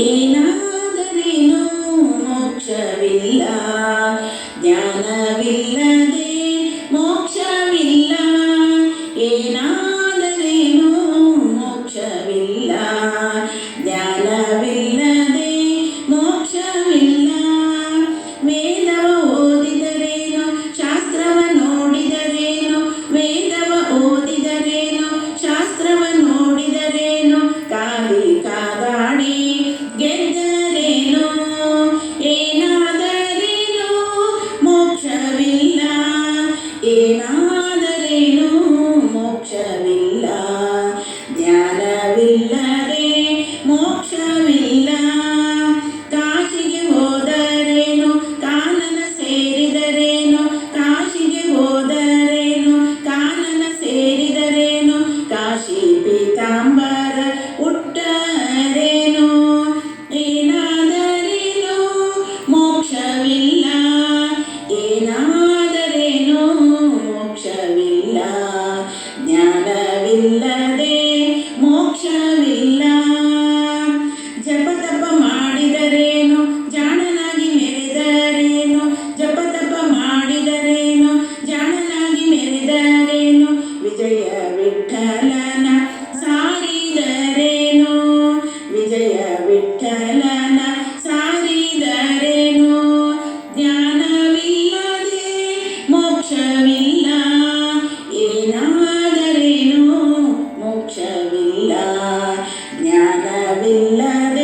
ಏನಾದರೇನು ಮೋಕ್ಷವಿಲ್ಲ, ಜ್ಞಾನವಿಲ್ಲದೆ ಮೋಕ್ಷವಿಲ್ಲ. ಏನಾದರೇನು ಮೋಕ್ಷವಿಲ್ಲ, ಜ್ಞಾನವಿಲ್ಲದೆ ಮೋಕ್ಷವಿಲ್ಲ. ವೇದವ ಓದಿದರೇನು, ಶಾಸ್ತ್ರವ ನೋಡಿದರೇನು, ವೇದವ ಓದಿದರೇನು, ಶಾಸ್ತ್ರವ ನೋಡಿದರೇನು, ಕಾದಿ ಕಾದಾಡಿ ಗೆದ್ದರೇನು. ಏನಾದರೇನು ಮೋಕ್ಷವಿಲ್ಲ, ಏನಾದರೇನು ಮೋಕ್ಷವಿಲ್ಲ, ಜ್ಞಾನವಿಲ್ಲದೆ ಮೋಕ್ಷವಿಲ್ಲ. ಕಾಶಿಗೆ ಹೋದರೇನು, ಕಾನನ ಸೇರಿದರೇನು, ಕಾಶಿಗೆ ಹೋದರೇನು, ಕಾನನ ಸೇರಿದರೇನು, ಕಾಶಿ ಪೀತಾಂಬರ ಉಟ್ಟರೇನು. ಏನಾದರೇನು ಮೋಕ್ಷವಿಲ್ಲ, ಏನಾದರೇನು ಮೋಕ್ಷವಿಲ್ಲ, ಜ್ಞಾನವಿಲ್ಲದೆ ಮೋಕ್ಷವಿಲ್ಲ. ಜಪತಪ ಮಾಡಿದರೇನು, ಜಾಣನಾಗಿ ಮೆರೆದರೇನು, ಜಪತಪ ಮಾಡಿದರೇನು, ಜಾಣನಾಗಿ ಮೆರೆದರೇನು, ವಿಜಯ ವಿಠಲನ ಸಾರಿದರೇನು, ವಿಜಯ ವಿಠಲನ ಸಾರಿದರೇನು. ಜ್ಞಾನವಿಲ್ಲದೆ ಮೋಕ್ಷವಿಲ್ಲ, ಏನಾದರೇನು ಮೋಕ್ಷವಿಲ್ಲ, ಜ್ಞಾನವಿಲ್ಲದೆ